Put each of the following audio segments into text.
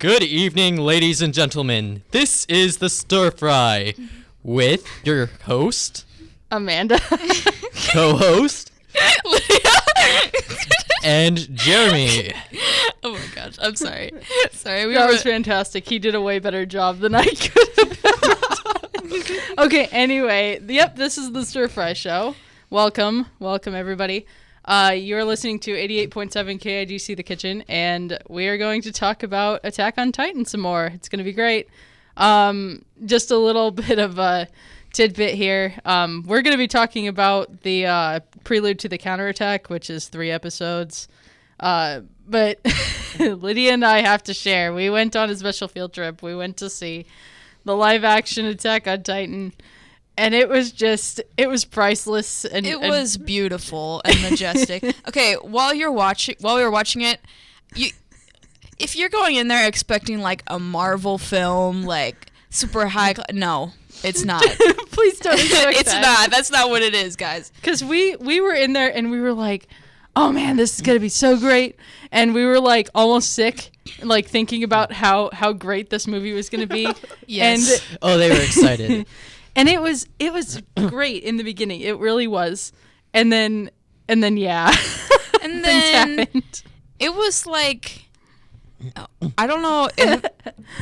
Good evening, ladies and gentlemen. This is the Stir Fry with your host, Amanda, co-host, Lydia, and Jeremy. Oh my gosh, I'm sorry. Sorry, That was fantastic. He did a way better job than I could have. Okay, anyway, this is the Stir Fry Show. Welcome everybody. You're listening to 88.7 KIGC The Kitchen, and we are going to talk about Attack on Titan some more. It's going to be great. Just a little bit of a tidbit here. We're going to be talking about the Prelude to the Counterattack, which is 3 episodes. But Lydia and I have to share. We went on a special field trip. We went to see the live-action Attack on Titan. And it was priceless. And it was beautiful and majestic. Okay, while we were watching it, if you're going in there expecting like a Marvel film, like super high, no, it's not. Please don't expect It's not. That's not what it is, guys. Because we were in there and we were like, oh man, this is gonna be so great, and we were like almost sick, like thinking about how great this movie was gonna be. Yes. And they were excited. And it was great in the beginning. It really was. And then yeah. And Things then happened. it was like, I don't know.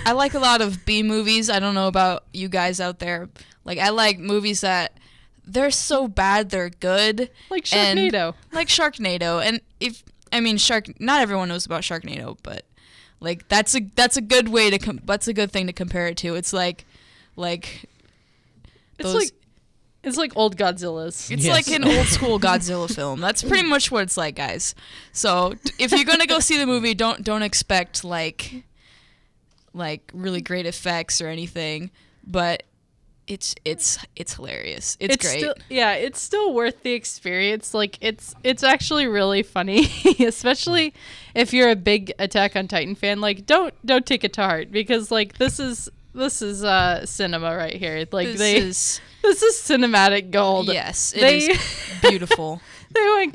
I like a lot of B movies. I don't know about you guys out there. Like, I like movies that they're so bad they're good. Like Sharknado. And not everyone knows about Sharknado, but like that's a good way to that's a good thing to compare it to. It's like It's like old Godzillas. It's Yes. like an old school Godzilla film. That's pretty much what it's like, guys. So if you're gonna go see the movie, don't expect like really great effects or anything. But it's hilarious. It's great. It's still worth the experience. Like it's actually really funny, especially if you're a big Attack on Titan fan. Like don't take it to heart, because like this is cinema right here. Like this is cinematic gold. Yes, it is beautiful. They went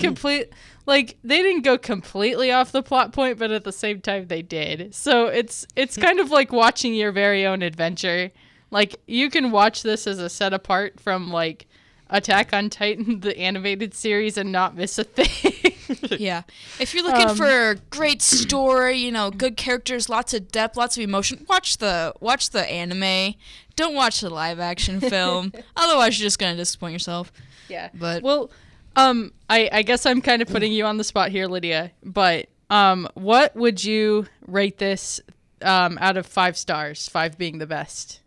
they didn't go completely off the plot point, but at the same time they did. So it's kind of like watching your very own adventure. Like you can watch this as a set apart from like Attack on Titan, the animated series, and not miss a thing. Yeah. If you're looking for a great story, good characters, lots of depth, lots of emotion, watch the anime. Don't watch the live action film. Otherwise you're just going to disappoint yourself. Yeah. But I guess I'm kind of putting you on the spot here, Lydia, but what would you rate this out of 5 stars, 5 being the best?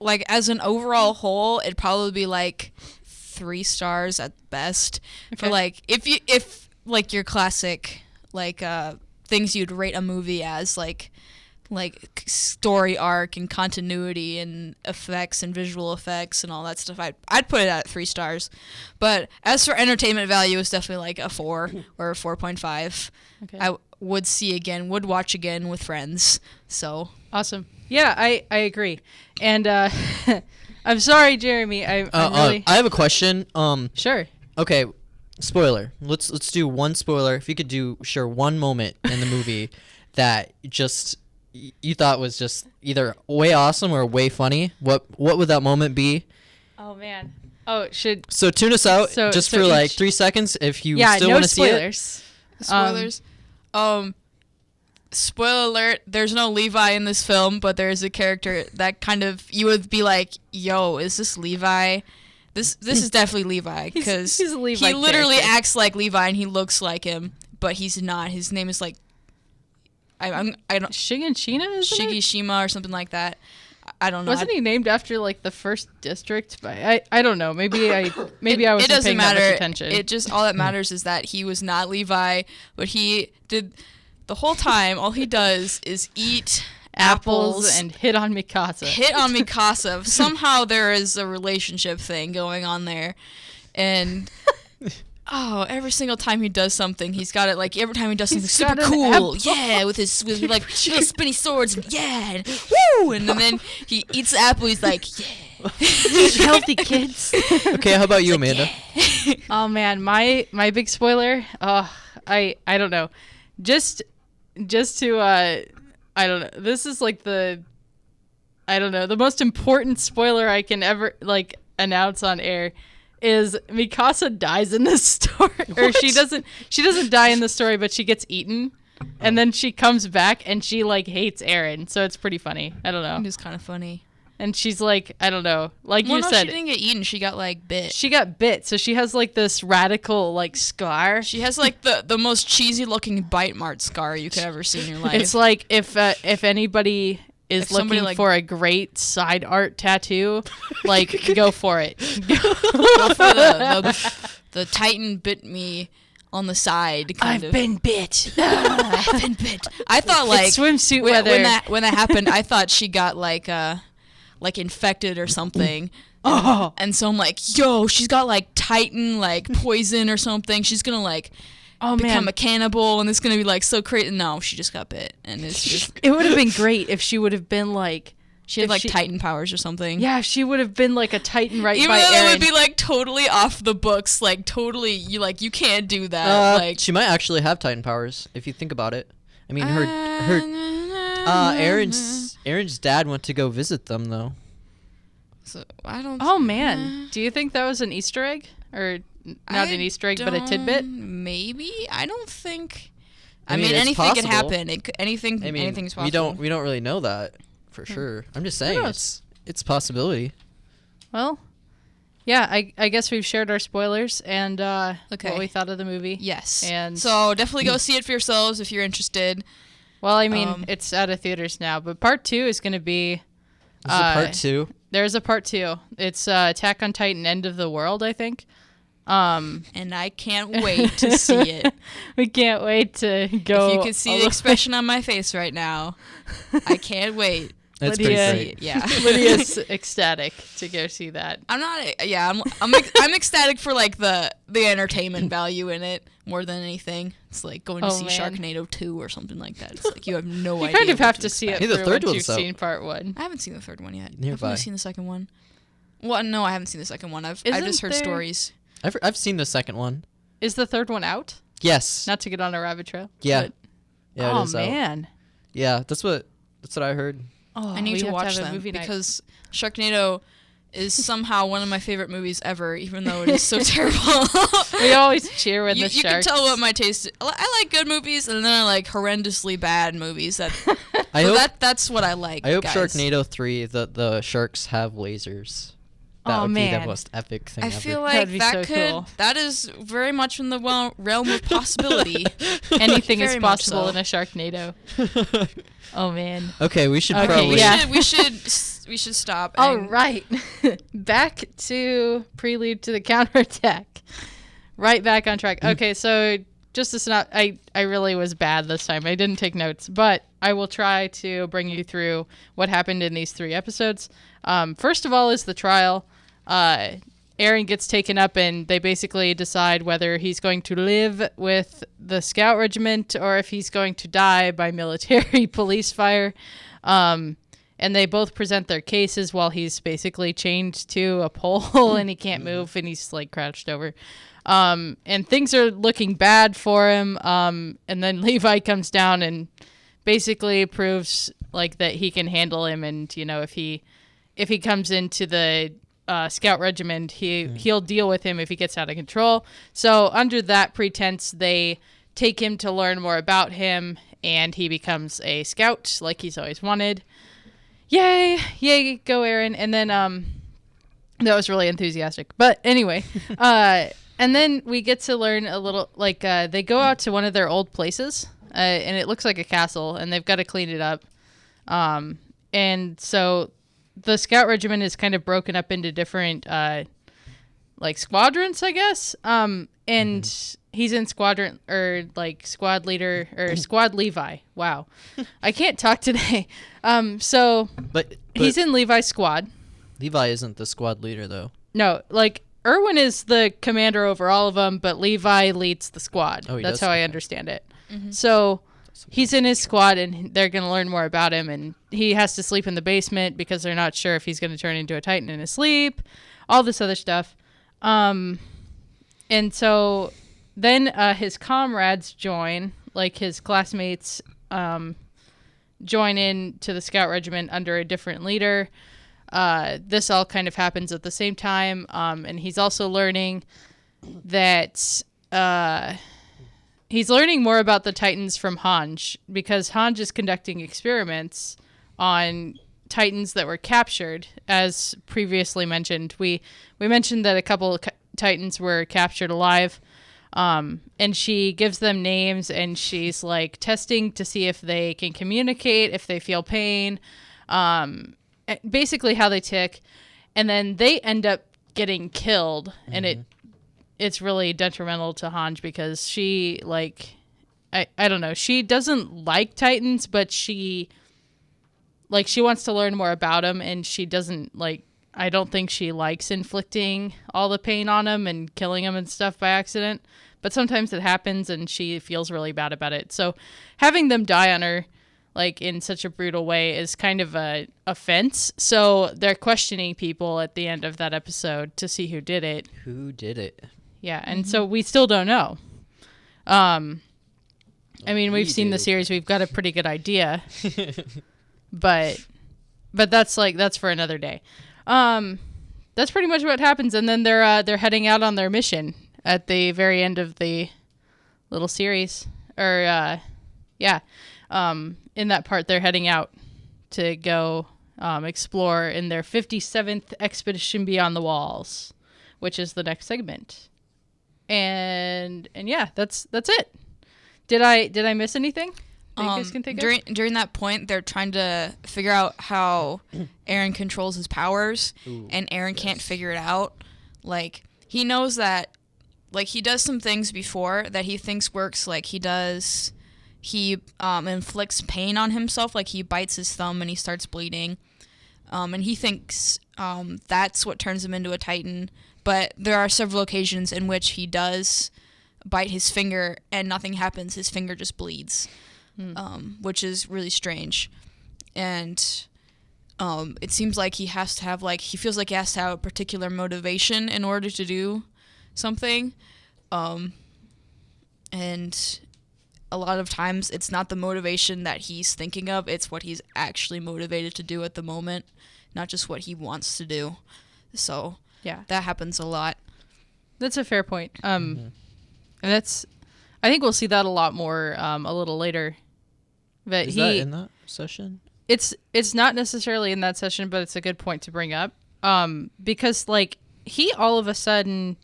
Like as an overall whole, it'd probably be like 3 stars at best. Okay. For like if like your classic like things you'd rate a movie as like story arc and continuity and effects and visual effects and all that stuff, I'd put it at 3 stars. But as for entertainment value, it's definitely like a 4 or a 4.5. Okay. I would watch again with friends. So Awesome. Yeah, I agree. And I'm sorry, Jeremy. I'm really... I have a question. Sure. Okay, spoiler. Let's do one spoiler. If you could do one moment in the movie that just you thought was just either way awesome or way funny, what would that moment be? Oh man. Oh, So tune us out So for like 3 seconds if you still no want to see it. spoilers. Spoiler alert, there's no Levi in this film, but there's a character that kind of, you would be like, yo, is this Levi? This is definitely Levi, because he's a Levi he literally character. acts like Levi and he looks like him, but he's not. His name is like, I don't, Shiganshina, isn't it? Shigishima or something like that. I don't know. Wasn't he named after like the first district? But I don't know. Maybe I wasn't paying that much attention. It just, all that matters is that he was not Levi, but he did. The whole time, all he does is eat apples and hit on Mikasa. Somehow there is a relationship thing going on there. And, every single time he does something, he's got it, like, every time he does something super cool. Yeah, with like, little spinny swords. Yeah. And, woo! And then he eats the apple, he's like, yeah. Healthy kids. Okay, how about you, Amanda? Yeah. Oh, man. My big spoiler, I don't know. Just to I don't know. This is like the most important spoiler I can ever like announce on air is Mikasa dies in this story. Or she doesn't die in the story, but she gets eaten. And then she comes back and she like hates Eren. So it's pretty funny. I don't know. It is kind of funny. And she's like, I don't know. Like Well, you no, said, she didn't get eaten. She got like bit. she got bit. So she has like this radical like scar. She has like the most cheesy looking bite mark scar you could ever see in your life. It's like if anybody is If somebody, looking like- for a great side art tattoo, like go for it. Go for the Titan bit me on the side. Kind of. been bit. I've been bit. I thought like It's swimsuit when, weather. when that happened, I thought she got like infected or something. Oh. And so I'm like, yo, she's got like Titan like poison or something. She's gonna like Oh become man, a cannibal, and it's gonna be like so crazy. No, she just got bit, and it's just it would have been great if she would have been like, she had if like she- Titan powers or something. yeah, if she would have been like a Titan right Even by though that Eren. would be like totally off the books, like totally you can't do that. Like she might actually have Titan powers if you think about it. I mean, her Aaron's dad went to go visit them though. So, I don't. Oh man, do you think that was an Easter egg or not an Easter egg, but a tidbit? Maybe I don't think. I I mean, mean, it's anything could possible. happen. I mean, Anything's possible. we don't really know that for sure. I'm just saying knows? it's a possibility. Well, yeah, I guess we've shared our spoilers and Okay. what we thought of the movie. Yes. And So definitely go see it for yourselves if you're interested. well, I mean, it's out of theaters now, but part 2 is going to be. This is part 2. There's a part 2. It's Attack on Titan: End of the World, I think. And I can't wait to see it. We can't wait to go. If you could see the expression on my face right now, I can't wait. That's Lydia- pretty great. Yeah. Lydia's ecstatic to go see that. I'm not. Yeah, I'm ecstatic for like the entertainment value in it more than anything. It's like going to Oh, see man. Sharknado 2 or something like that. It's like you have no You idea. kind of what have to see it expect. Hey, the for third once one's you've out. seen part 1. I haven't seen the third one yet. Nearby. I've only seen the second one. Well, no, I haven't seen the second one. I've Isn't just heard there- stories. I've seen the second one. Is the third one out? Yes. Not to get on a rabbit trail. Yeah. but- Yeah, oh it is out. man. Yeah, that's what I heard. Oh, I need we to have watch have a them movie night. because Sharknado is somehow one of my favorite movies ever, even though it is so terrible. we always cheer when you the can sharks. tell what my taste is. I like good movies, and then I like horrendously bad movies. I hope That's what I like. I hope guys. Sharknado 3 the sharks have lasers. That Oh, would be man. the most epic thing I ever. feel like That'd be that so could. cool. That is very much in the realm of possibility. Anything is Very much possible so. in a Sharknado. Oh man. Okay, we should Okay, probably yeah. we should stop. All and- right. Back to Prelude to the Counterattack. Right back on track. Okay, so just to snap, I really was bad this time. I didn't take notes, but I will try to bring you through what happened in these 3 episodes. First of all is the trial. Eren gets taken up and they basically decide whether he's going to live with the scout regiment or if he's going to die by military police fire. And they both present their cases while he's basically chained to a pole and he can't move and he's like crouched over. And things are looking bad for him. And then Levi comes down and basically proves like that he can handle him. And, you know, if he comes into the scout regiment, he'll deal with him if he gets out of control. So under that pretense, they take him to learn more about him and he becomes a scout like he's always wanted. Yay, go Eren. And then that was really enthusiastic. But anyway, and then we get to learn a little, like they go out to one of their old places and it looks like a castle and they've got to clean it up. And so the scout regiment is kind of broken up into different like squadrons, I guess. And he's in squadron or like squad leader or squad Levi. Wow. I can't talk today. So But he's in Levi's squad. Levi isn't the squad leader though. No, like Erwin is the commander over all of them, but Levi leads the squad. Oh, he That's does? how I understand it. So he's in his squad and they're going to learn more about him, and he has to sleep in the basement because they're not sure if he's going to turn into a Titan in his sleep, all this other stuff. And so then his comrades join, like his classmates, join in to the scout regiment under a different leader. This all kind of happens at the same time, and he's also learning that he's learning more about the Titans from Hanj, because Hanj is conducting experiments on Titans that were captured. As previously mentioned, we mentioned that a couple of Titans were captured alive, and she gives them names, and she's like testing to see if they can communicate, if they feel pain, basically how they tick, and then they end up getting killed, and it's really detrimental to Hanj, because she, like, I don't know, she doesn't like Titans, but she wants to learn more about them, and she doesn't, like, I don't think she likes inflicting all the pain on them and killing them and stuff by accident, but sometimes it happens, and she feels really bad about it. So having them die on her, like, in such a brutal way is kind of a offense. So they're questioning people at the end of that episode to see who did it. Who did it? Yeah, and so we still don't know. I mean, we've seen the series. We've got a pretty good idea. but that's for another day. That's pretty much what happens, and then they're heading out on their mission at the very end of the little series. In that part, they're heading out to go explore in their 57th expedition beyond the walls, which is the next segment. And yeah, that's it. Did I miss anything that you guys can think of? During that point, they're trying to figure out how Aaron controls his powers, and Aaron can't figure it out. Like, he knows that, like, he does some things before that he thinks works. Like, he inflicts pain on himself, like he bites his thumb and he starts bleeding. And he thinks that's what turns him into a Titan. But there are several occasions in which he does bite his finger and nothing happens. His finger just bleeds, which is really strange. And it seems like he has to have, he feels like he has to have a particular motivation in order to do something. And a lot of times it's not the motivation that he's thinking of, it's what he's actually motivated to do at the moment, not just what he wants to do. So yeah, that happens a lot. That's a fair point. And I think we'll see that a lot more a little later. But Is that in that session? It's not necessarily in that session, but it's a good point to bring up. Because, like, he all of a sudden,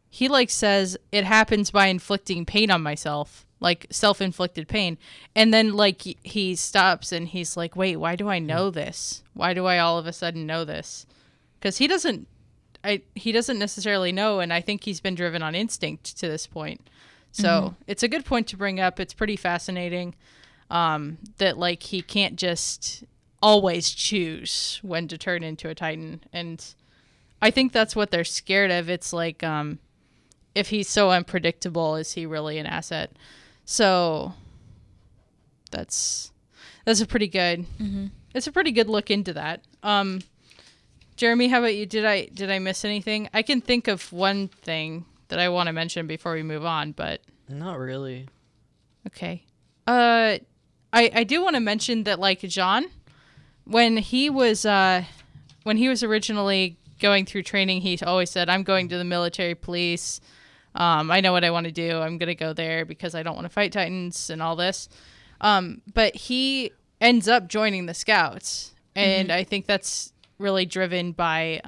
he, like, says, it happens by inflicting pain on myself. Like, self-inflicted pain. And then, like, he stops and he's like, wait, why do I know this? Why do I all of a sudden know this? Because he doesn't necessarily know, and I think he's been driven on instinct to this point. So it's a good point to bring up. It's pretty fascinating that, like, he can't just always choose when to turn into a Titan. And I think that's what they're scared of. It's like, if he's so unpredictable, is he really an asset? So that's a pretty good it's a pretty good look into that. Jeremy, how about you? Did I miss anything? I can think of one thing that I want to mention before we move on, but not really. Okay. I do want to mention that, like, Jean, when he was originally going through training, he always said, I'm going to the military police. I know what I want to do. I'm going to go there because I don't want to fight Titans and all this. But he ends up joining the Scouts. And I think that's really driven by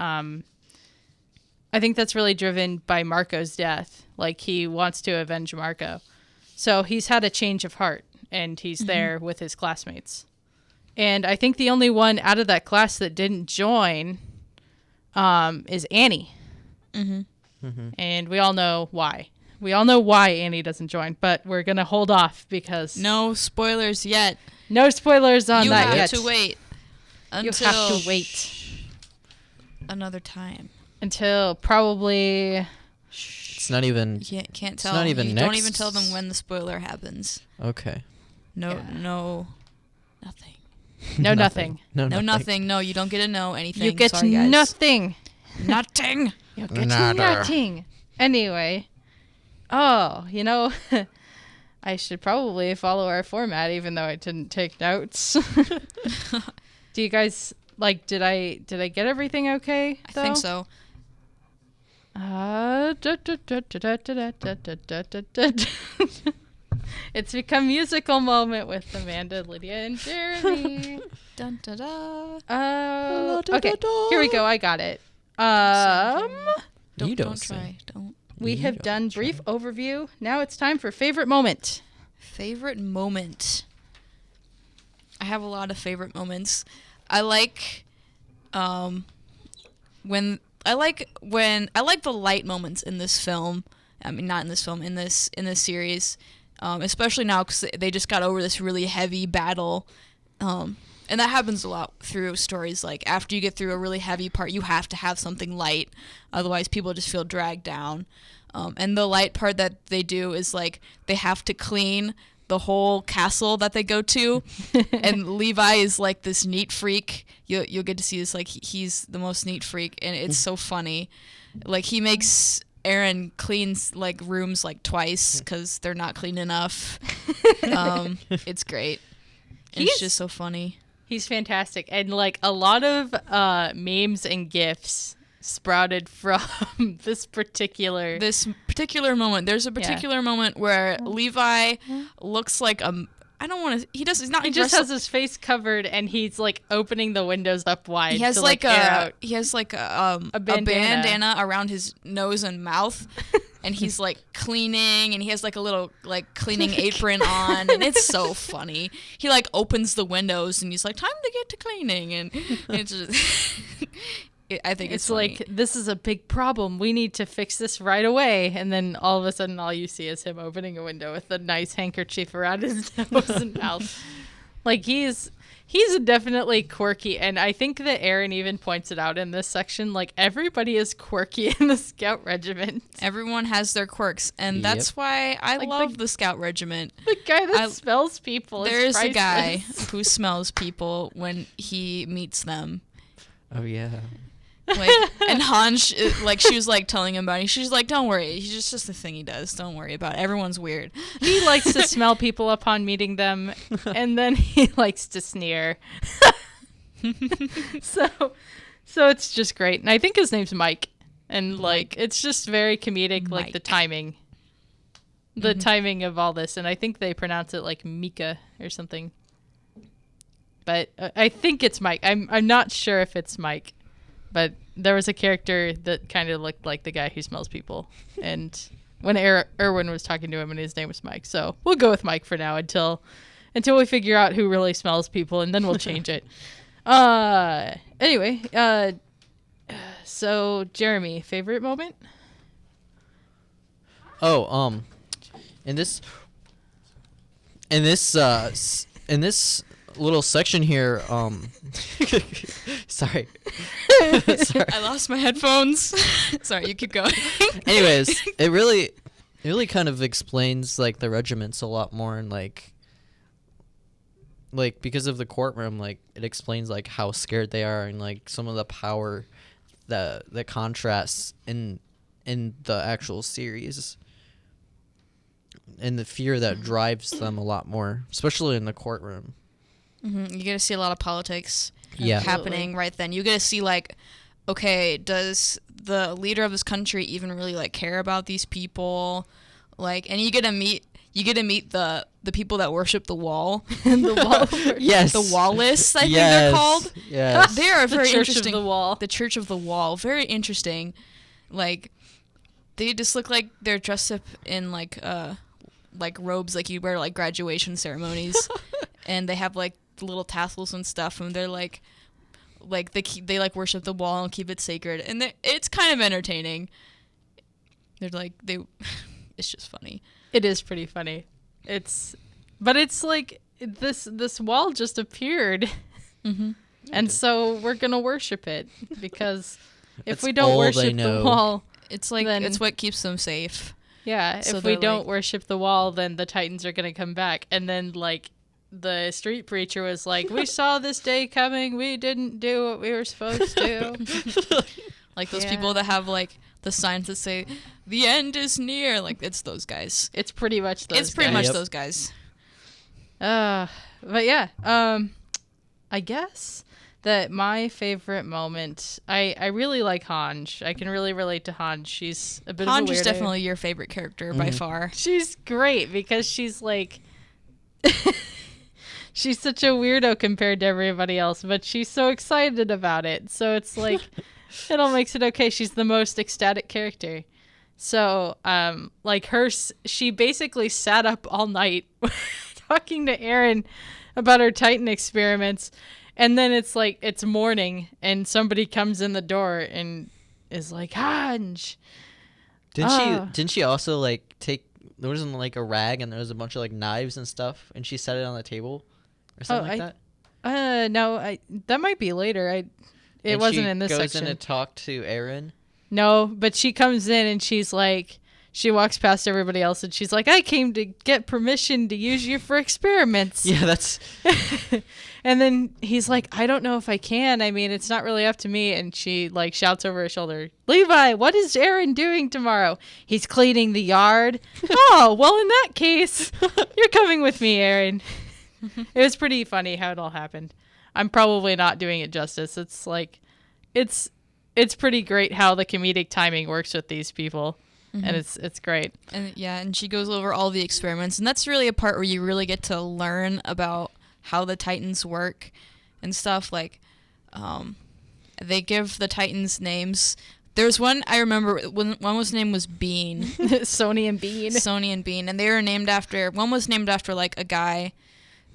Marco's death. Like, he wants to avenge Marco. So he's had a change of heart, and he's there with his classmates. And I think the only one out of that class that didn't join is Annie. And we all know why. We all know why Annie doesn't join, but we're going to hold off because... No spoilers yet. No spoilers on that yet. You have to wait. You have to wait. Another time. Until probably... It's not even... You can't tell. It's not even next... Don't even tell them when the spoiler happens. Okay. No, nothing. No, nothing. No, nothing. No, you don't get to know anything. You get Sorry, guys. nothing. Nothing. You get nothing. Anyway. Oh, I should probably follow our format, even though I didn't take notes. Do you guys did I get everything okay? I think so. It's become musical moment with Amanda, Lydia, and Jeremy. Dun, da, da. Okay, here we go. I got it. Don't try. Don't. We have done brief overview. Now it's time for favorite moment. Favorite moment. I have a lot of favorite moments. I like when I like the light moments in this film. I mean, not in this film, in this series, especially now because they just got over this really heavy battle, and that happens a lot through stories. Like after you get through a really heavy part, you have to have something light, otherwise people just feel dragged down. And the light part that they do is like they have to clean the whole castle that they go to, and Levi is like this neat freak. You'll get to see this, like he's the most neat freak, and it's so funny. Like he makes Aaron cleans like rooms like twice because they're not clean enough. It's great. It's just so funny. He's fantastic, and like a lot of memes and gifs sprouted from this particular moment. There's a particular moment where Levi looks like I don't want to. He does. He's not. He just has his face covered, and he's like opening the windows up wide. He has to, like air out. He has like a bandana around his nose and mouth, and he's like cleaning, and he has like a little like cleaning apron on, and it's so funny. He like opens the windows, and he's like, "Time to get to cleaning," and it's just. I think it's funny. Like, this is a big problem. We need to fix this right away. And then all of a sudden, all you see is him opening a window with a nice handkerchief around his nose and mouth. Like, he's definitely quirky. And I think that Aaron even points it out in this section. Like, everybody is quirky in the Scout Regiment. Everyone has their quirks. And that's why I love the Scout Regiment. The guy that smells people is There's priceless. a guy who smells people when he meets them. Oh, yeah. Like, and Hans, like, she was like telling him about it. She's like, "Don't worry, he's just a thing he does. Don't worry about it. Everyone's weird." He likes to smell people upon meeting them, and then he likes to sneer. So it's just great, and I think his name's Mike, and like it's just very comedic, Mike. like the timing of all this, and I think they pronounce it like Mika or something. But I think it's Mike. I'm not sure if it's Mike. But there was a character that kind of looked like the guy who smells people. And when Erwin was talking to him, and his name was Mike. So we'll go with Mike for now until we figure out who really smells people, and then we'll change it. Anyway, so Jeremy, favorite moment? Oh, in this little section here, sorry. I lost my headphones. Sorry, you keep going. Anyways, it really kind of explains like the regiments a lot more, and like because of the courtroom, like it explains like how scared they are, and like some of the power that contrasts in the actual series, and the fear that drives them a lot more, especially in the courtroom. Mm-hmm. You get to see a lot of politics Yeah. happening right then. You get to see like, okay, does the leader of this country even really like care about these people? Like, and you get to meet the people that worship the wall. The wall. Yes. The Wallists, I think they're called. Yes. They are The very Church interesting. of the Wall. The Church of the Wall. Very interesting. Like, they just look like they're dressed up in like robes like you wear like graduation ceremonies, and they have like little tassels and stuff, and they're like they like worship the wall and keep it sacred, and it's kind of entertaining. They're like it's just funny. It is pretty funny. But it's like this wall just appeared, Mm-hmm. and so we're gonna worship it, because if That's we don't all they worship the know. wall, It's like Then- it's what keeps them safe. yeah, So if we they're don't like- worship the wall, then the Titans are gonna come back, and then like the street preacher was like, "We saw this day coming. We didn't do what we were supposed to." Like those Yeah. people that have like the signs that say the end is near. Like, it's those guys. It's pretty much those. It's pretty guys. much those guys. But yeah, I guess that my favorite moment, I really like Hanj. I can really relate to Hanj. She's a bit of a weirdo. Hanj is definitely your favorite character by far. She's great because she's like, she's such a weirdo compared to everybody else, but she's so excited about it. So it's like, it all makes it okay. She's the most ecstatic character. So, like she basically sat up all night talking to Aaron about her Titan experiments. And then it's like, it's morning and somebody comes in the door and is like, Hanj. Didn't she also like there wasn't like a rag and there was a bunch of like knives and stuff and she set it on the table or something like that? No, that might be later. It wasn't in this section. section. Goes in to talk to Aaron. No, but she comes in and she's like, she walks past everybody else and she's like, I came to get permission to use you for experiments. Yeah, that's... And then he's like, I don't know if I can. I mean, it's not really up to me. And she like shouts over her shoulder, Levi, what is Aaron doing tomorrow? He's cleaning the yard. Oh, well, in that case, you're coming with me, Aaron. It was pretty funny how it all happened. I'm probably not doing it justice. It's like, it's pretty great how the comedic timing works with these people. Mm-hmm. And it's great. And yeah, and she goes over all the experiments, and that's really a part where you really get to learn about how the Titans work and stuff. Like, they give the Titans names. There's one I remember. One was name was Bean. Sony and Bean. Sony and Bean, and they were named after. One was named after like a guy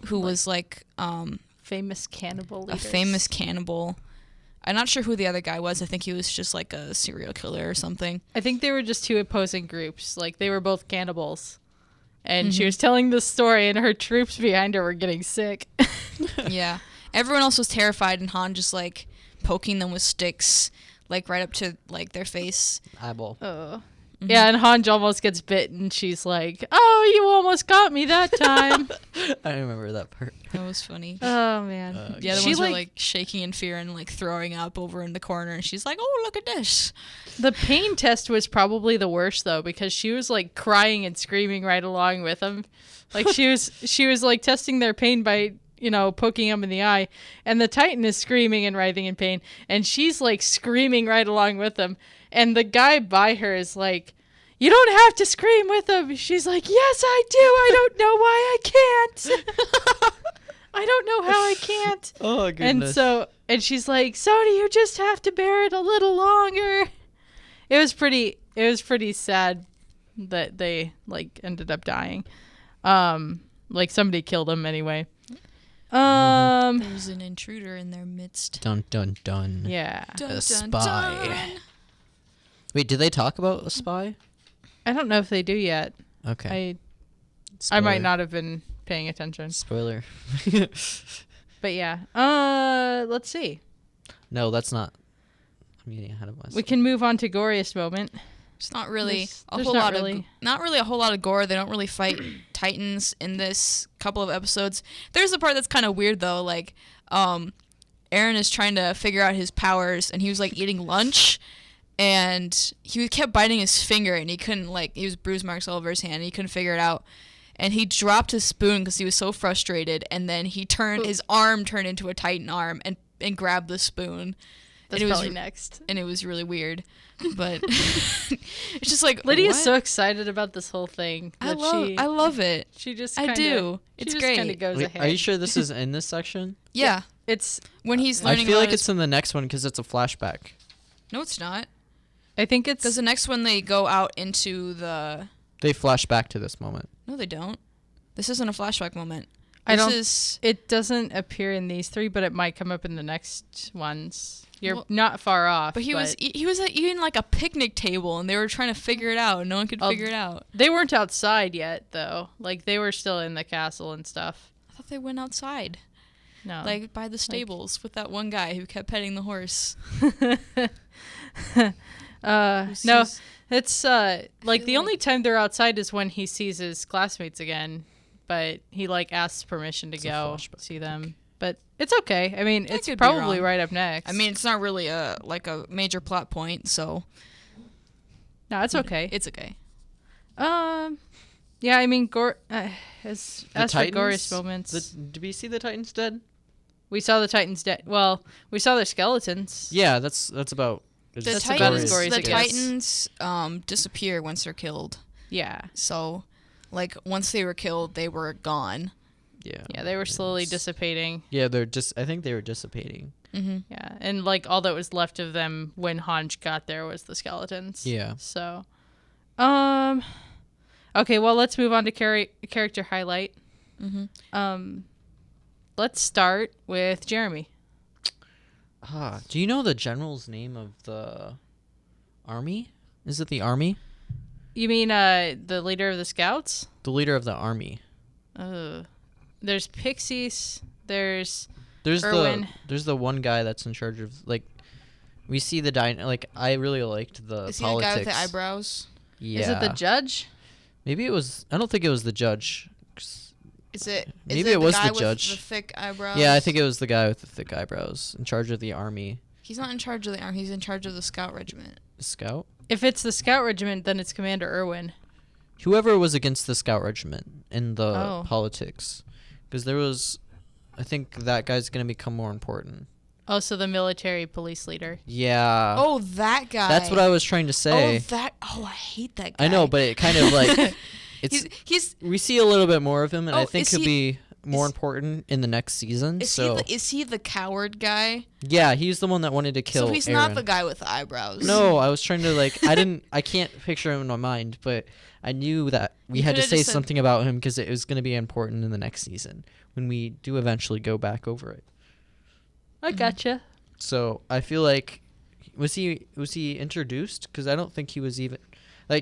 who was like famous cannibal leaders. A famous cannibal. I'm not sure who the other guy was. I think he was just like a serial killer or something. I think they were just two opposing groups. Like, they were both cannibals. And she was telling this story, and her troops behind her were getting sick. Yeah. Everyone else was terrified, and Han just, like, poking them with sticks, like, right up to, like, their face. Eyeball. Oh. Mm-hmm. Yeah, and Hanj almost gets bit, and she's like, oh, you almost got me that time. I remember that part. That was funny. Oh, man. Yeah, the ones were, like, shaking in fear and, like, throwing up over in the corner, and she's like, oh, look at this. The pain test was probably the worst, though, because she was, like, crying and screaming right along with them. Like, she was, like, testing their pain by, you know, poking them in the eye, and the Titan is screaming and writhing in pain, and she's, like, screaming right along with them. And the guy by her is like, you don't have to scream with him. She's like, yes, I do. I don't know why I can't. I don't know how I can't. Oh, goodness. And she's like, Sony, you just have to bear it a little longer. It was pretty sad that they, like, ended up dying. Like, somebody killed them anyway. There's an intruder in their midst. Dun, dun, dun. Yeah. Dun, A dun, spy. dun. Wait, did they talk about a spy? I don't know if they do yet. Okay. I might not have been paying attention. Spoiler. But yeah. Let's see. No, that's not. I'm getting ahead of myself. We can move on to goriest moment. It's not really not really a whole lot of gore. They don't really fight Titans in this couple of episodes. There's a part that's kind of weird though. Like, Aaron is trying to figure out his powers, and he was like eating lunch, and he kept biting his finger, and he couldn't, like, he was bruise marks all over his hand, and he couldn't figure it out. And he dropped his spoon because he was so frustrated, and then his arm turned into a Titan arm and grabbed the spoon. That's probably next. And it was really weird. But it's just like, Lydia's what? so excited about this whole thing. I love it. She just I do. It's great. Kind of goes ahead. Are you sure this is in this section? Yeah. It's when he's I learning. feel like it's in the next one because it's a flashback. No, it's not. I think it's Because the next one they go out into the. They flash back to this moment. No, they don't. This isn't a flashback moment. It doesn't appear in these three, but it might come up in the next ones. You're not far off. But he was eating like a picnic table, and they were trying to figure it out, and no one could figure it out. They weren't outside yet, though. Like, they were still in the castle and stuff. I thought they went outside. No. Like, by the stables with that one guy who kept petting the horse. No, it's like the only time they're outside is when he sees his classmates again, but he like asks permission to go see them. But it's okay. I mean, it's probably right up next. I mean, it's not really a major plot point, so No, it's okay. It's okay. Yeah, I mean, as for Titans? Gore's moments, Did we see the Titans dead? we saw the Titans dead. Well, we saw their skeletons. Yeah, that's about. The That's about as gory as the it gets. Titans disappear once they're killed. Yeah. So, like, once they were killed, they were gone. Yeah. Yeah, they were slowly dissipating. Yeah, I think they were dissipating. Mm-hmm. Yeah, and like all that was left of them when Hanj got there was the skeletons. Yeah. So, okay, well, let's move on to character highlight. Mm-hmm. Let's start with Jeremy. Do you know the general's name of the army? Is it the army? You mean the leader of the scouts? The leader of the army. There's Pixies. There's There's Erwin. the one guy that's in charge of, like, we see the like, I really liked the Is he politics. the guy with the eyebrows? Yeah. Is it the judge? Maybe it was. I don't think it was the judge. Is it? Maybe it was guy the judge. With the thick eyebrows. Yeah, I think it was the guy with the thick eyebrows in charge of the army. He's not in charge of the army. He's in charge of the scout regiment. Scout? If it's the scout regiment, then it's Commander Erwin. Whoever was against the scout regiment in the Oh. politics. Because there was. I think that guy's going to become more important. Oh, so the military police leader. Yeah. Oh, that guy. That's what I was trying to say. I hate that guy. I know, but it kind of like. he's We see a little bit more of him, and I Oh, think is he'll he- be more important in the next season. is he the coward guy? Yeah, he's the one that wanted to kill So he's Aaron. not the guy with the eyebrows. No, I was trying to I can't picture him in my mind, but I knew that we You had to could've say just said- something about him because it was going to be important in the next season when we do eventually go back over it. I gotcha. So I feel like was he introduced? Because I don't think he was even I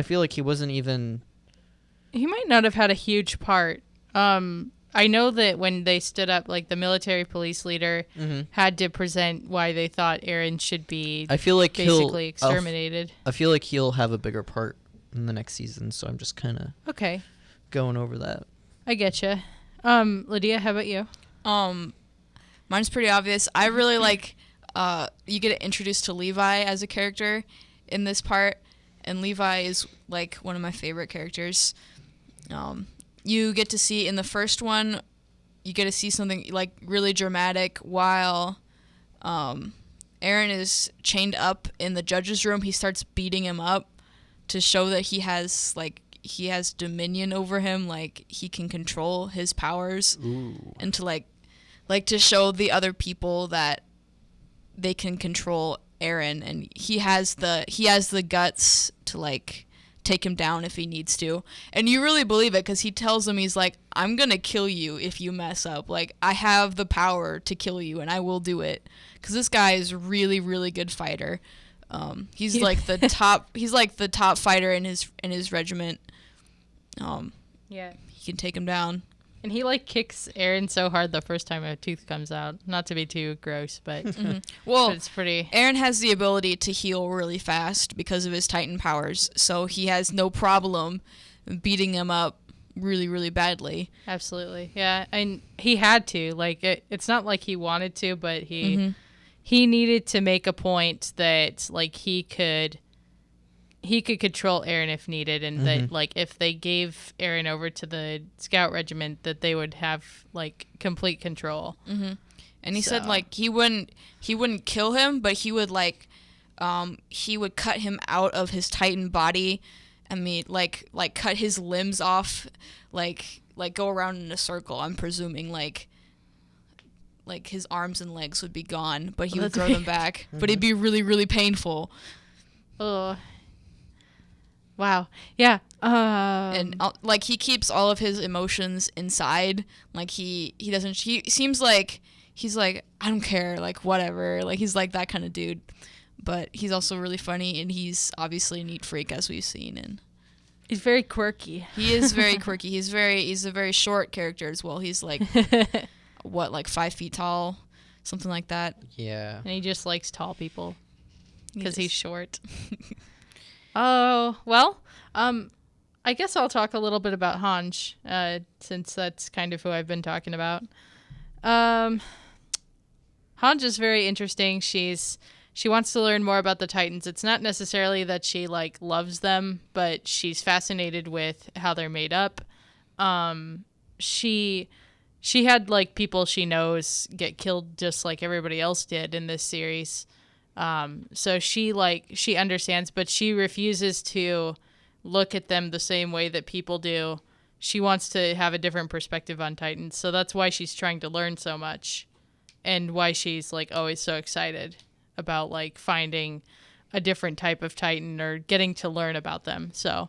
feel like he wasn't even. He might not have had a huge part. I know that when they stood up, like the military police leader had to present why they thought Aaron should be I feel like basically exterminated. I feel like he'll have a bigger part in the next season, so I'm just kind of Okay, going over that. I getcha. Lydia, how about you? Mine's pretty obvious. I really like you get introduced to Levi as a character in this part, and Levi is like one of my favorite characters. You get to see in the first one, you get to see something like really dramatic while Aaron is chained up in the judge's room. He starts beating him up to show that he has dominion over him, like he can control his powers. Ooh. And to like to show the other people that they can control Aaron, and he has the guts to like take him down if he needs to. And you really believe it because he tells him, he's like, I'm gonna kill you if you mess up. Like, I have the power to kill you and I will do it. Because this guy is a really, really good fighter. He's like the top fighter in his regiment. Yeah. He can take him down. And he like kicks Aaron so hard the first time a tooth comes out. Not to be too gross, but, Well, but it's pretty. Aaron has the ability to heal really fast because of his Titan powers, so he has no problem beating him up really, really badly. Absolutely. Yeah, and he had to. Like it's not like he wanted to, but he needed to make a point that like he could control Aaron if needed, and that like if they gave Aaron over to the scout regiment, that they would have like complete control. And he said like he wouldn't kill him, but he would like he would cut him out of his Titan body. I mean, like cut his limbs off, like go around in a circle. I'm presuming like his arms and legs would be gone, but he would grow them back. But it'd be really, really painful. Oh. Wow. Yeah. And like he keeps all of his emotions inside. Like he doesn't. He seems like he's like, I don't care. Like whatever. Like he's like that kind of dude. But he's also really funny, and he's obviously a neat freak, as we've seen. And he's very quirky. he is very quirky. He's a very short character as well. He's like what, like 5 feet tall, something like that. Yeah. And he just likes tall people because he's short. Oh, well, I guess I'll talk a little bit about Hanj, since that's kind of who I've been talking about. Hanj is very interesting. She's she wants to learn more about the Titans. It's not necessarily that she like loves them, but she's fascinated with how they're made up. She had like people she knows get killed just like everybody else did in this series. So she understands, but she refuses to look at them the same way that people do. She wants to have a different perspective on Titans. So that's why she's trying to learn so much and why she's like always so excited about like finding a different type of Titan or getting to learn about them. So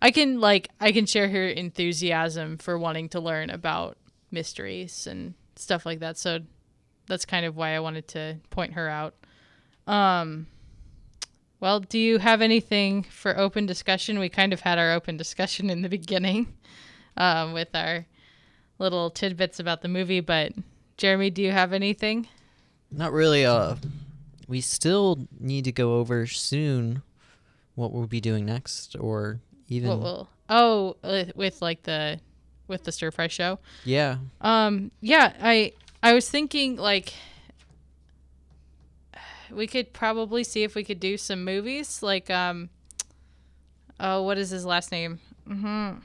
I can share her enthusiasm for wanting to learn about mysteries and stuff like that. So that's kind of why I wanted to point her out. Well, do you have anything for open discussion? We kind of had our open discussion in the beginning with our little tidbits about the movie, but Jeremy, do you have anything? Not really. We still need to go over soon what we'll be doing next, or even with the stir fry show. Yeah. I was thinking like we could probably see if we could do some movies like what is his last name? Mm-hmm.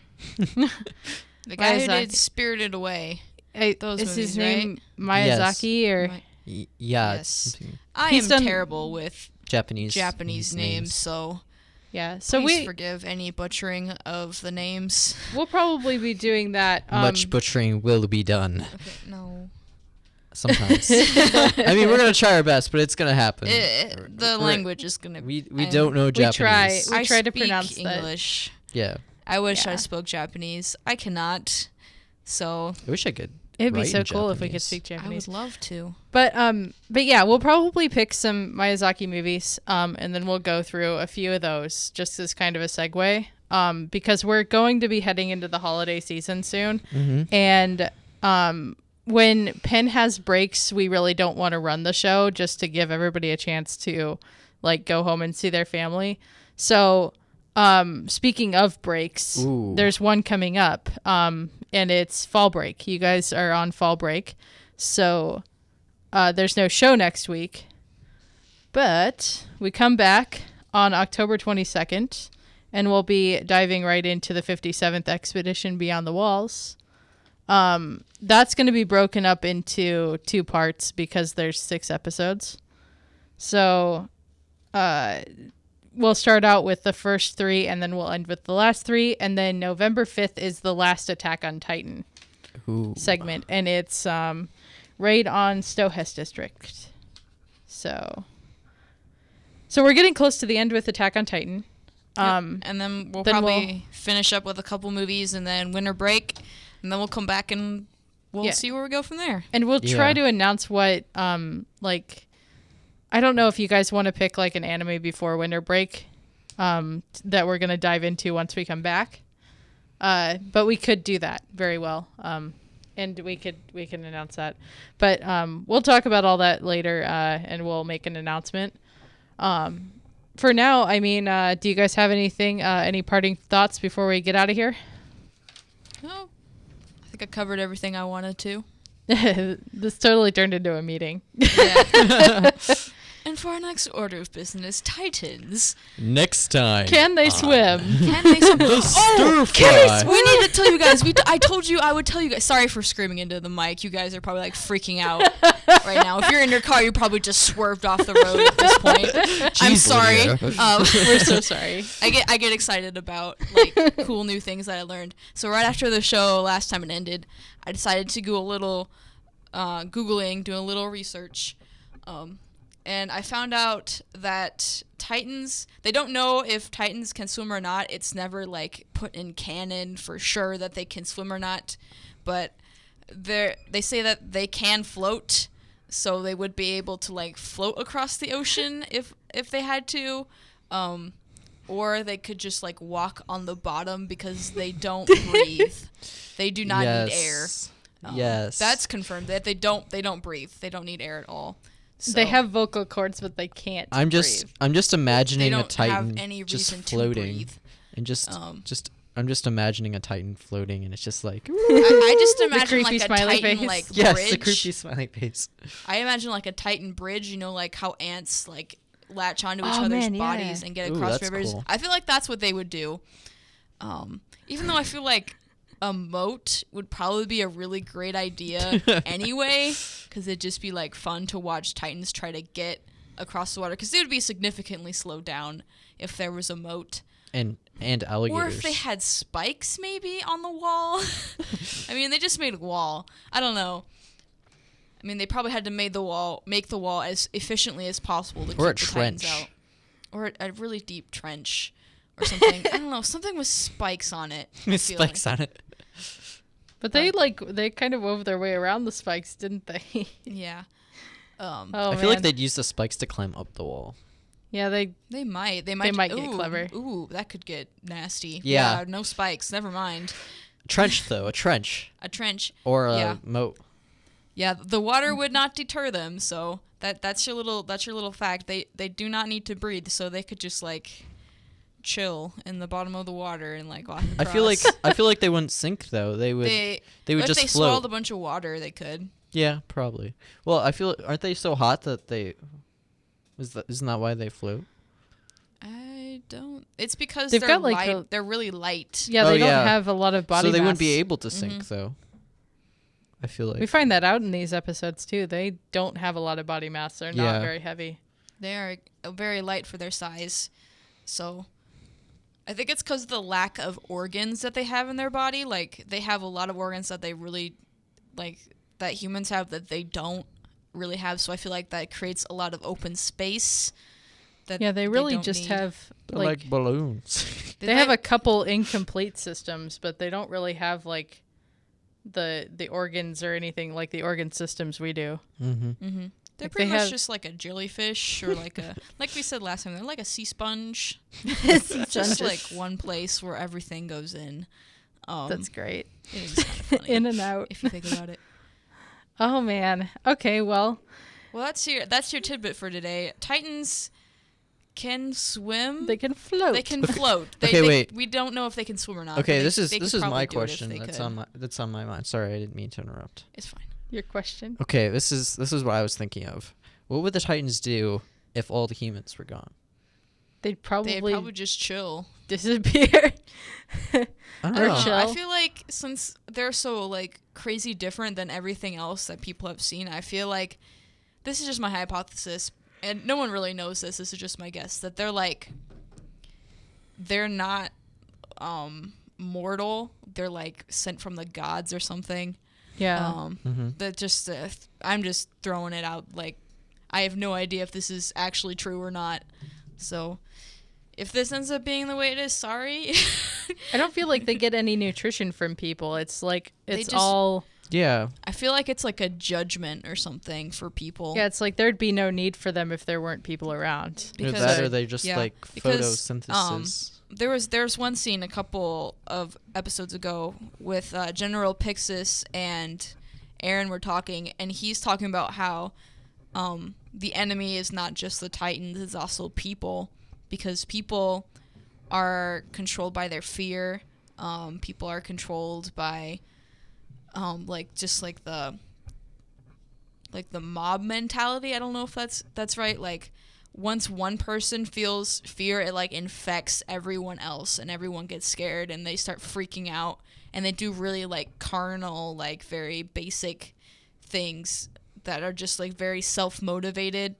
The guy who did Spirited Away. Those is movies, his name right? Miyazaki or yes. I am terrible with Japanese names, so yeah. So please forgive any butchering of the names. We'll probably be doing that. Much butchering will be done. Okay, no. Sometimes. I mean, we're gonna try our best, but it's gonna happen. The language is gonna. We don't know Japanese. We try to speak pronounce English. Yeah. I wish I spoke Japanese. I cannot. So. I wish I could. It'd be so cool if we could speak Japanese. I would love to. But yeah, we'll probably pick some Miyazaki movies, and then we'll go through a few of those just as kind of a segue, because we're going to be heading into the holiday season soon, and when Penn has breaks, we really don't want to run the show just to give everybody a chance to like go home and see their family. So speaking of breaks, there's one coming up, and it's fall break. You guys are on fall break, so there's no show next week, but we come back on October 22nd, and we'll be diving right into the 57th Expedition Beyond the Walls. That's going to be broken up into 2 parts because there's 6 episodes. So we'll start out with the first 3, and then we'll end with the last 3, and then November 5th is the last Attack on Titan segment, and it's Raid on Stohess District. So we're getting close to the end with Attack on Titan. And then we'll probably finish up with a couple movies, and then winter break, and then we'll come back and we'll see where we go from there. And we'll try to announce what I don't know if you guys want to pick like an anime before winter break that we're going to dive into once we come back. But we could do that very well. And we can announce that. But we'll talk about all that later, and we'll make an announcement. For now, I mean, do you guys have anything, any parting thoughts before we get out of here? No. I think I covered everything I wanted to. This totally turned into a meeting. Yeah. And for our next order of business, Titans. Next time. Can they swim? Can they swim? Can they swim? We need to tell you guys. I told you I would tell you guys. Sorry for screaming into the mic. You guys are probably like freaking out right now. If you're in your car, you probably just swerved off the road at this point. Jeez, I'm sorry. We're so sorry. I get excited about like cool new things that I learned. So right after the show last time it ended, I decided to do a little Googling, doing a little research. And I found out that Titans, they don't know if Titans can swim or not. It's never, like, put in canon for sure that they can swim or not. But they say that they can float, so they would be able to, like, float across the ocean if they had to. Or they could just, like, walk on the bottom because they don't breathe. They do not need air. Yes. That's confirmed. That they don't breathe. They don't need air at all. So they have vocal cords, but they can't breathe. I'm just imagining a Titan have any just reason floating to breathe. and just I'm just imagining a Titan floating, and it's just like I just imagine creepy like a smiley Titan face. like yes, bridge. the creepy smiley face. I imagine like a Titan bridge. You know, like how ants like latch onto each Oh, other's man, yeah. bodies and get Ooh, across that's rivers. cool. I feel like that's what they would do. Even though I feel like a moat would probably be a really great idea anyway, because it'd just be like fun to watch Titans try to get across the water, because they would be significantly slowed down if there was a moat. And alligators. Or if they had spikes maybe on the wall. I mean, they just made a wall. I don't know. I mean, they probably had to make the wall as efficiently as possible to Or keep a the Titans trench. out. Or a really deep trench or something. I don't know, something with spikes on it. With spikes on it. But they kind of wove their way around the spikes, didn't they? Yeah. Oh, I feel like they'd use the spikes to climb up the wall. Yeah, they They might get clever. Ooh, that could get nasty. Yeah. No spikes. Never mind. Trench though, a trench A trench. or a Yeah. moat. Yeah, the water would not deter them, so that's your little fact. They do not need to breathe, so they could just like chill in the bottom of the water and like walk across. I feel like they wouldn't sink though. They would they would if just they float. swallowed a bunch of water, they could. Yeah, probably. Well, I feel aren't they so hot that they isn't that why they float? I don't. It's because They've they're got, like, light. They're really light. Yeah, Oh, they don't yeah. have a lot of body So they mass. wouldn't be able to sink Mhm. though. I feel like We find that out in these episodes too. They don't have a lot of body mass. They're Yeah. not very heavy. They are very light for their size, so I think it's because of the lack of organs that they have in their body. Like they have a lot of organs that they really like that humans have that they don't really have. So I feel like that creates a lot of open space. That Yeah, they really don't just need. have they're like balloons. they have a couple incomplete systems, but they don't really have like the organs or anything like the organ systems we do. mm-hmm. Mm-hmm. They're Like, pretty they much have- just like a jellyfish or like a like we said last time. They're like a sea sponge. It's Just like one place where everything goes in. That's great. It is kind of funny In and out. if you think about it. Oh man. Okay, well, Well, that's your tidbit for today. Titans can swim. they can float. They can float. Okay, wait. We don't know if they can swim or not. Okay, but this they is could probably my do it if question. they could. That's on my mind. Sorry, I didn't mean to interrupt. It's fine. Your question. Okay, this is what I was thinking of. What would the Titans do if all the humans were gone? They'd probably, They probably just chill. disappear. I I don't don't know. know. chill. I feel like since they're so like crazy different than everything else that people have seen, I feel like this is just my hypothesis, and no one really knows this. This is just my guess that they're not mortal. They're like sent from the gods or something. Yeah. That just I'm just throwing it out. Like I have no idea if this is actually true or not. So if this ends up being the way it is, sorry. I don't feel like they get any nutrition from people. It's like They it's just- all Yeah. I feel like it's like a judgment or something for people. yeah, it's like there'd be no need for them if there weren't people around. Either Because- that or they just yeah, like because, photosynthesis. There's one scene a couple of episodes ago with General Pixis and Aaron were talking, and he's talking about how the enemy is not just the Titans, it's also people, because people are controlled by their fear. People are controlled by like just like the mob mentality. I don't know if that's right. Like once one person feels fear, it like infects everyone else, and everyone gets scared and they start freaking out, and they do really like carnal, like very basic things that are just like very self-motivated.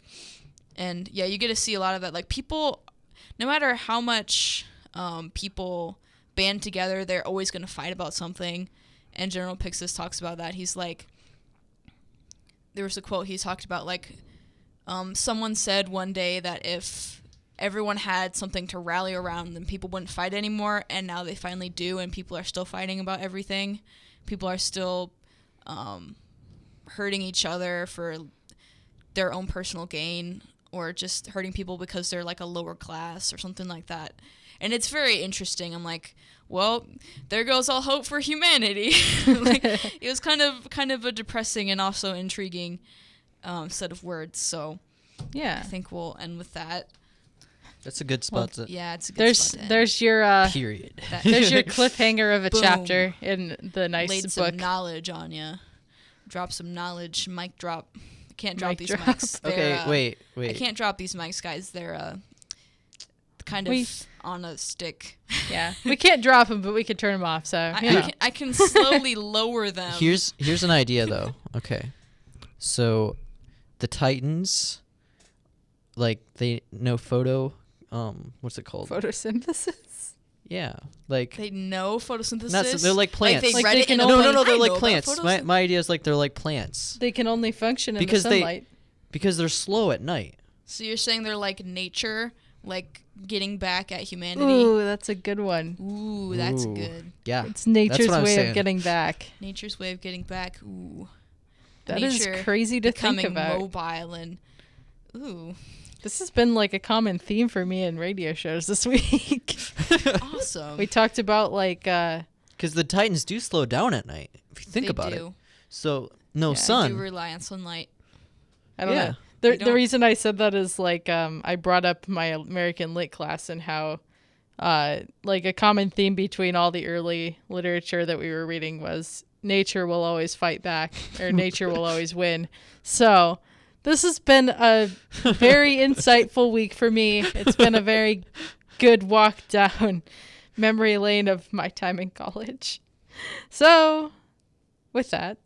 And yeah, you get to see a lot of that. Like people, no matter how much people band together, they're always going to fight about something. And General Pixis talks about that. He's like, there was a quote he talked about, like, someone said one day that if everyone had something to rally around, then people wouldn't fight anymore. And now they finally do, and people are still fighting about everything. People are still hurting each other for their own personal gain, or just hurting people because they're like a lower class or something like that. And it's very interesting. I'm like, well, there goes all hope for humanity. Like, it was kind of a depressing and also intriguing set of words. So Yeah. I think we'll end with that. That's a good spot to. Yeah, it's a good spot to end. There's your Period. there's your cliffhanger of a Boom. chapter in the nice Laid book. some knowledge on you. Drop some knowledge. Mic drop. I can't drop Mic these drop. mics. They're, Okay, I wait. can't drop these mics, guys. They're kind of We- on a stick. Yeah, we can't drop them, but we can turn them off. So you know. I can slowly lower them. Here's an idea though. Okay, so the Titans, like they know photo. What's it called? Photosynthesis. Yeah, like They know photosynthesis. they're like plants. Like they Like read they it can in a only- book. no, they're I like know about plants. My photosynthesis. idea is like they're like plants They can only function in Because the they- sunlight. because they're slow at night. So you're saying they're like nature, like getting back at humanity. Ooh, that's a good one. Ooh, that's Ooh. good. Yeah, It's nature's what I'm way saying. of getting back. Nature's way of getting back. Ooh. That is Nature crazy to think becoming about. mobile and ooh, This has been like a common theme for me in radio shows this week. awesome. We talked about like because the Titans do slow down at night. If you think They about it. do. So no Yeah, They sun. do rely on sunlight. I don't Yeah. know. They The don't- reason I said that is like I brought up my American Lit class and how like a common theme between all the early literature that we were reading was nature will always fight back or nature will always win. So this has been a very insightful week for me. It's been a very good walk down memory lane of my time in college. So with that,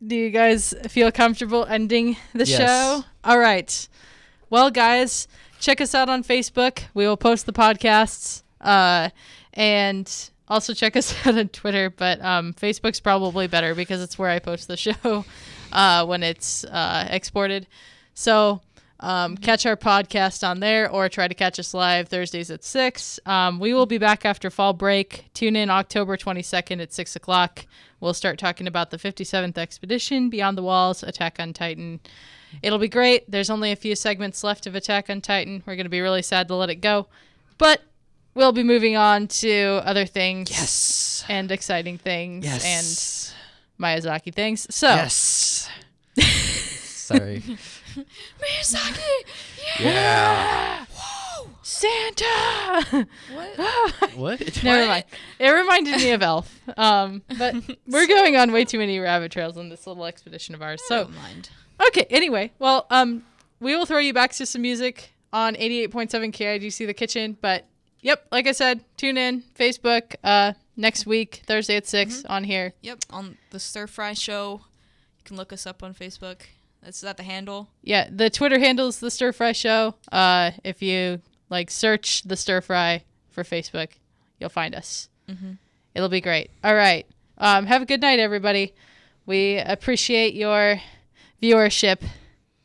do you guys feel comfortable ending the Yes. show? All right. Well, guys, check us out on Facebook. We will post the podcasts. And also check us out on Twitter. But Facebook's probably better because it's where I post the show when it's exported. So catch our podcast on there or try to catch us live Thursdays at 6. We will be back after fall break. Tune in October 22nd at 6 o'clock. We'll start talking about the 57th Expedition, Beyond the Walls, Attack on Titan. It'll be great. There's only a few segments left of Attack on Titan. We're going to be really sad to let it go. But we'll be moving on to other things. Yes. And exciting things. Yes. And Miyazaki things. So. Yes. Sorry. Miyazaki! Yeah. Whoa! Santa! What? What? Never mind. It reminded me of Elf. But we're going on way too many rabbit trails on this little expedition of ours. So, Don't mind. okay. Anyway, well, we will throw you back to some music on 88.7 KIGC The Kitchen. But, yep, like I said, tune in. Facebook next week, Thursday at 6 on here. Yep, on the Stir Fry Show. You can look us up on Facebook. Is that the handle? Yeah, the Twitter handle is The Stir Fry Show. If you, search The Stir Fry for Facebook, you'll find us. Mm-hmm. It'll be great. All right. Have a good night, everybody. We appreciate your viewership.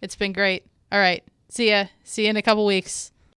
It's been great. All right. See ya. See you in a couple weeks.